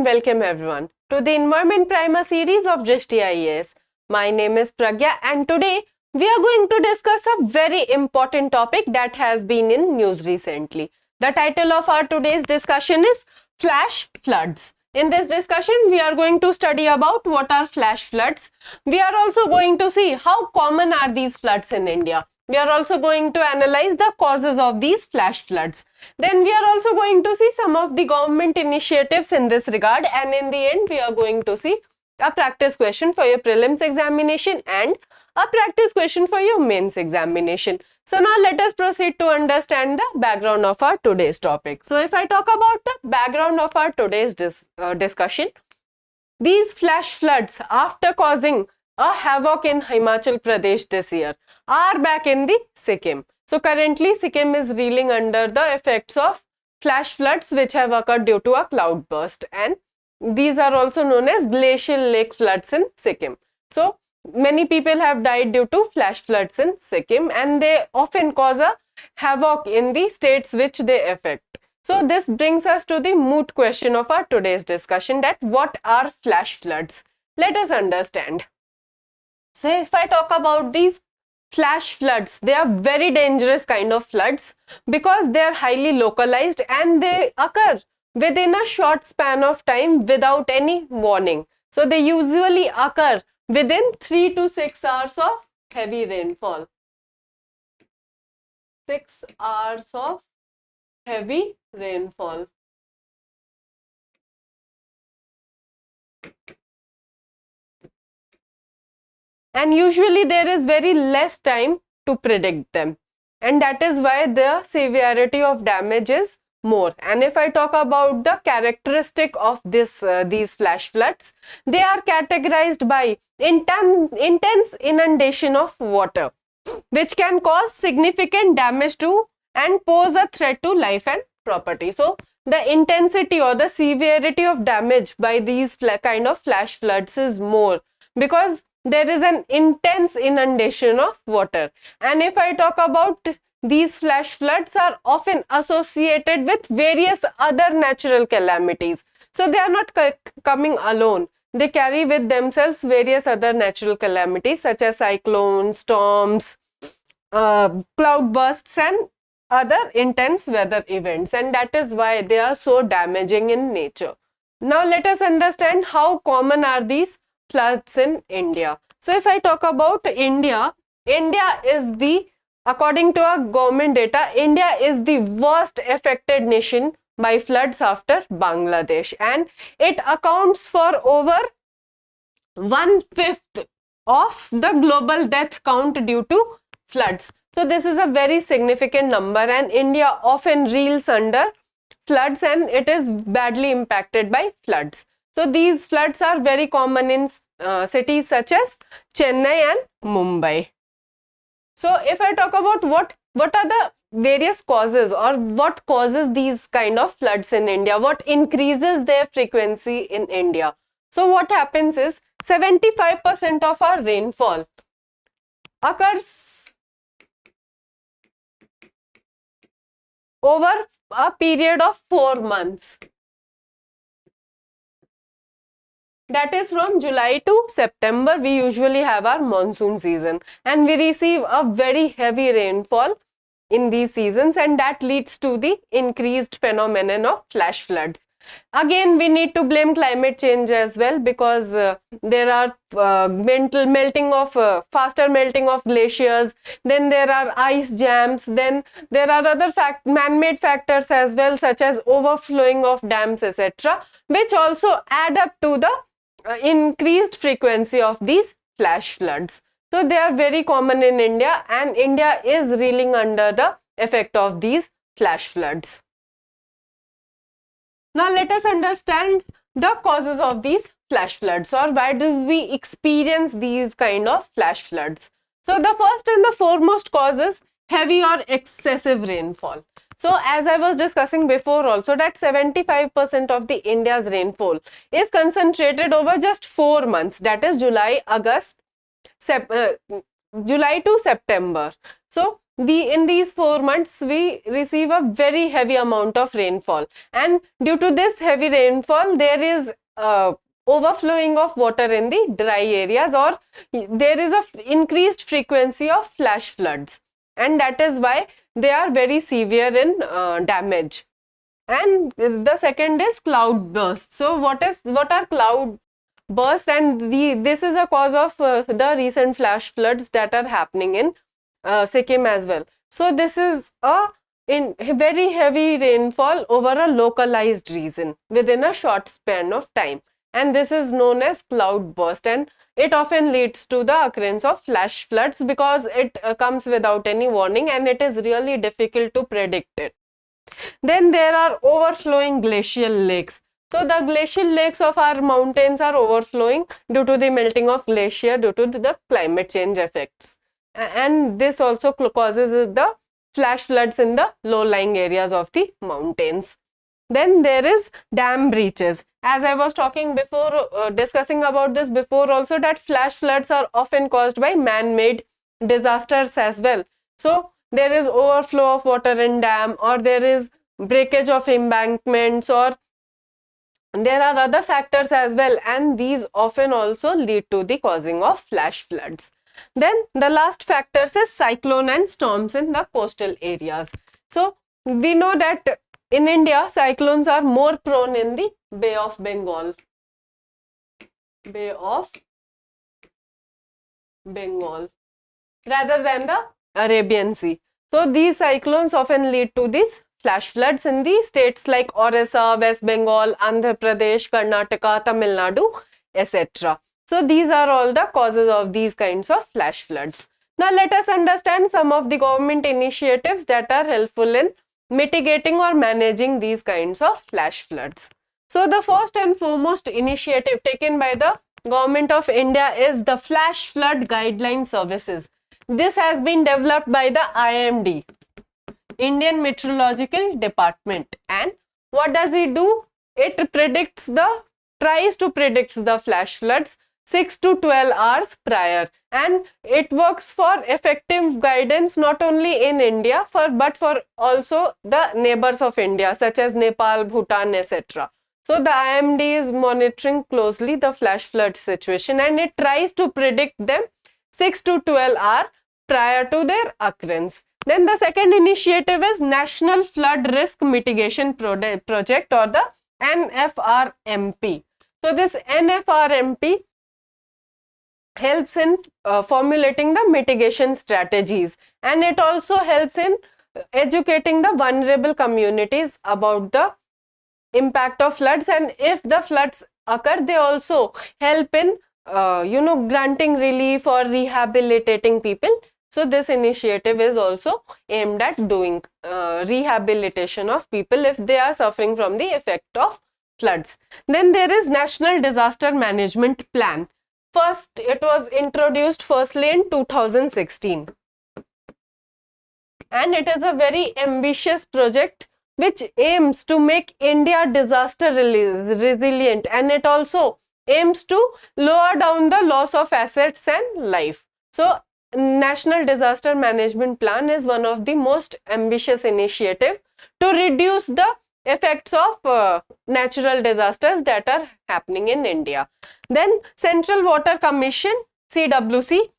welcome everyone to the Environment Primer series of Drishti IAS. My name is Pragya and today we are going to discuss a very important topic that has been in news recently. The title of our today's discussion is Flash Floods. In this discussion, we are going to study about what are flash floods. We are also going to see how common are these floods in India. We are also going to analyze the causes of these flash floods. Then we are also going to see some of the government initiatives in this regard, and in the end we are going to see a practice question for your prelims examination and a practice question for your mains examination. So now let us proceed to understand the background of our today's topic. So if I talk about the background of our today's discussion, these flash floods, after causing a havoc in Himachal Pradesh this year, are back in the Sikkim. So currently Sikkim is reeling under the effects of flash floods which have occurred due to a cloud burst, and these are also known as glacial lake floods in Sikkim. So many people have died due to flash floods in Sikkim, and they often cause a havoc in the states which they affect. So this brings us to the moot question of our today's discussion, that what are flash floods? Let us understand. So if I talk about these flash floods, they are very dangerous kind of floods because they are highly localized and they occur within a short span of time without any warning. So they usually occur within 3 to 6 hours of heavy rainfall. 6 hours of heavy rainfall. And usually there is very less time to predict them, and that is why the severity of damage is more. And if I talk about the characteristic of these flash floods, they are categorized by intense inundation of water, which can cause significant damage to and pose a threat to life and property. So the intensity or the severity of damage by these kind of flash floods is more because there is an intense inundation of water. And if I talk about these flash floods are often associated with various other natural calamities. So they are not coming alone. They carry with themselves various other natural calamities such as cyclones, storms, cloud bursts and other intense weather events, and that is why they are so damaging in nature. Now let us understand how common are these floods in India. So if I talk about India, India is according to our government data, India is the worst affected nation by floods after Bangladesh, and it accounts for over 1/5 of the global death count due to floods. So this is a very significant number, and India often reels under floods and it is badly impacted by floods. So these floods are very common in cities such as Chennai and Mumbai. So if I talk about what are the various causes or what causes these kind of floods in India, what increases their frequency in India. So what happens is 75% of our rainfall occurs over a period of 4 months. That is from July to September. We usually have our monsoon season and we receive a very heavy rainfall in these seasons, and that leads to the increased phenomenon of flash floods. Again, we need to blame climate change as well because there are faster melting of glaciers, then there are ice jams, then there are other man-made factors as well such as overflowing of dams, etc., which also add up to the increased frequency of these flash floods. So they are very common in India, and India is reeling under the effect of these flash floods. Now let us understand the causes of these flash floods, or why do we experience these kind of flash floods. So the first and the foremost cause is heavy or excessive rainfall. So as I was discussing before also, that 75% of the India's rainfall is concentrated over just 4 months, that is July to September. So in these 4 months we receive a very heavy amount of rainfall, and due to this heavy rainfall there is overflowing of water in the dry areas, or there is a increased frequency of flash floods, and that is why they are very severe in damage. And the second is cloud bursts. So what are cloud bursts? And this is a cause of the recent flash floods that are happening in Sikkim as well. So this is a very heavy rainfall over a localized region within a short span of time, and this is known as cloud burst, and it often leads to the occurrence of flash floods because it comes without any warning, and it is really difficult to predict it. Then there are overflowing glacial lakes. So the glacial lakes of our mountains are overflowing due to the melting of glacier due to the climate change effects. And this also causes the flash floods in the low-lying areas of the mountains. Then there is dam breaches. As I was talking before, discussing about this before also, that flash floods are often caused by man-made disasters as well. So there is overflow of water in dam, or there is breakage of embankments, or there are other factors as well, and these often also lead to the causing of flash floods. Then the last factors is cyclone and storms in the coastal areas. So we know that in India, cyclones are more prone in the Bay of Bengal. Bay of Bengal rather than the Arabian Sea. So these cyclones often lead to these flash floods in the states like Orissa, West Bengal, Andhra Pradesh, Karnataka, Tamil Nadu, etc. So these are all the causes of these kinds of flash floods. Now let us understand some of the government initiatives that are helpful in mitigating or managing these kinds of flash floods. So the first and foremost initiative taken by the Government of India is the Flash Flood Guideline Services. This has been developed by the IMD, Indian Meteorological Department, and what does it do? It tries to predict the flash floods 6 to 12 hours prior, and it works for effective guidance not only in India but for also the neighbors of India such as Nepal, Bhutan, etc. So the IMD is monitoring closely the flash flood situation, and it tries to predict them 6 to 12 hours prior to their occurrence. Then the second initiative is National Flood Risk Mitigation Project, or the NFRMP. So this NFRMP helps in formulating the mitigation strategies, and it also helps in educating the vulnerable communities about the impact of floods, and if the floods occur, they also help in granting relief or rehabilitating people. So this initiative is also aimed at doing rehabilitation of people if they are suffering from the effect of floods. Then there is National Disaster Management Plan. First, it was introduced firstly in 2016, and it is a very ambitious project which aims to make India disaster resilient, and it also aims to lower down the loss of assets and life. So National Disaster Management Plan is one of the most ambitious initiative to reduce the effects of natural disasters that are happening in India. Then Central Water Commission, CWC,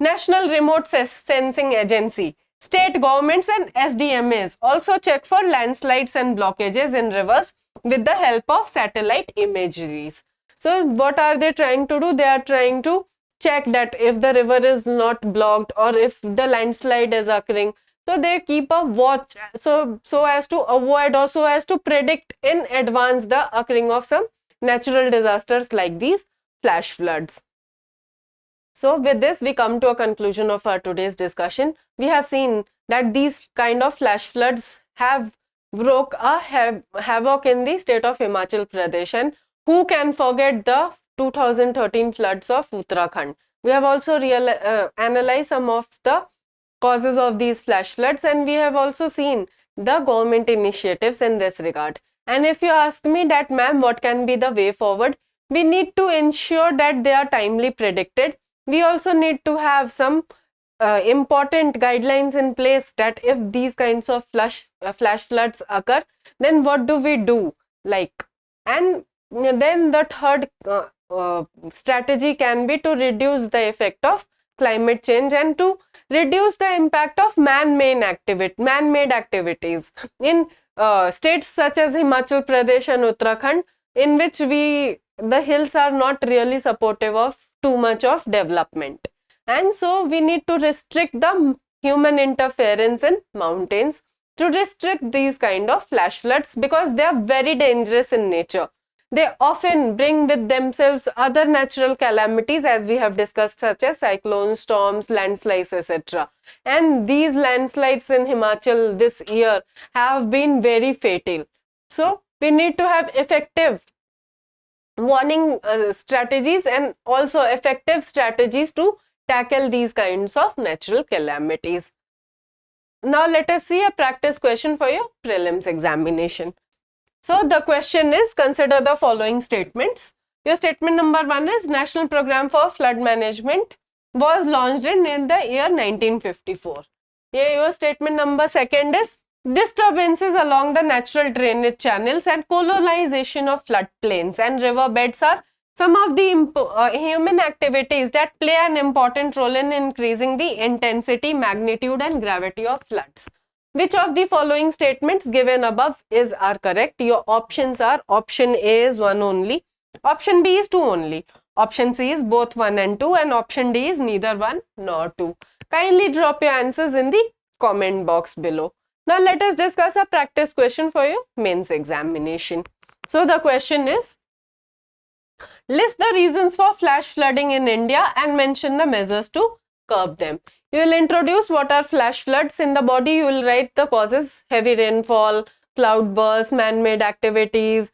National Remote Sensing Agency, state governments and SDMAs also check for landslides and blockages in rivers with the help of satellite imageries. So what are they trying to do? They are trying to check that if the river is not blocked or if the landslide is occurring. So they keep a watch so as to avoid or so as to predict in advance the occurring of some natural disasters like these flash floods. So with this, we come to a conclusion of our today's discussion. We have seen that these kind of flash floods have wreaked havoc in the state of Himachal Pradesh, and who can forget the 2013 floods of Uttarakhand. We have also analyzed some of the causes of these flash floods, and we have also seen the government initiatives in this regard. And if you ask me that, ma'am, what can be the way forward? We need to ensure that they are timely predicted. We also need to have some important guidelines in place that if these kinds of flash floods occur, then what do we do? Like, and then the third strategy can be to reduce the effect of climate change and to reduce the impact of man-made activities in states such as Himachal Pradesh and Uttarakhand, in which the hills are not really supportive of too much of development. And so we need to restrict the human interference in mountains to restrict these kind of flash floods, because they are very dangerous in nature. They often bring with themselves other natural calamities, as we have discussed, such as cyclones, storms, landslides, etc. And these landslides in Himachal this year have been very fatal. So we need to have effective warning strategies and also effective strategies to tackle these kinds of natural calamities. Now let us see a practice question for your prelims examination. So the question is, consider the following statements. Your statement number 1 is, National Program for Flood Management was launched in the year 1954. Your statement number 2 is, disturbances along the natural drainage channels and colonization of floodplains and riverbeds are some of the human activities that play an important role in increasing the intensity, magnitude and gravity of floods. Which of the following statements given above are correct? Your options are, option A is 1 only, option B is 2 only, option C is both 1 and 2, and option D is neither 1 nor 2. Kindly drop your answers in the comment box below. Now let us discuss a practice question for your mains examination. So the question is, list the reasons for flash flooding in India and mention the measures to curb them. You will introduce what are flash floods. In the body, you will write the causes: heavy rainfall, cloudbursts, man-made activities,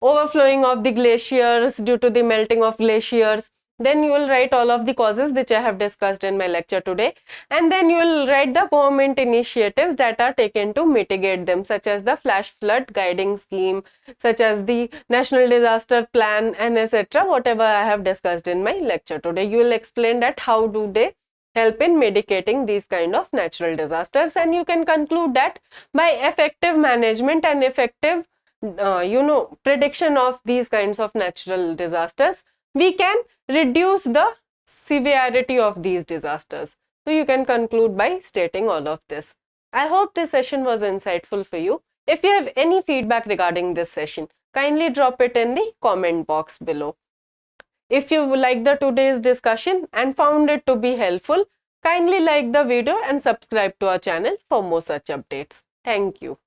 overflowing of the glaciers due to the melting of glaciers. Then you will write all of the causes which I have discussed in my lecture today. And then you will write the government initiatives that are taken to mitigate them, such as the flash flood guiding scheme, such as the national disaster plan, and etc. Whatever I have discussed in my lecture today. You will explain that how do they help in mitigating these kind of natural disasters, and you can conclude that by effective management and effective prediction of these kinds of natural disasters, we can reduce the severity of these disasters. So you can conclude by stating all of this. I hope this session was insightful for you. If you have any feedback regarding this session, kindly drop it in the comment box below. If you liked today's discussion and found it to be helpful, kindly like the video and subscribe to our channel for more such updates. Thank you.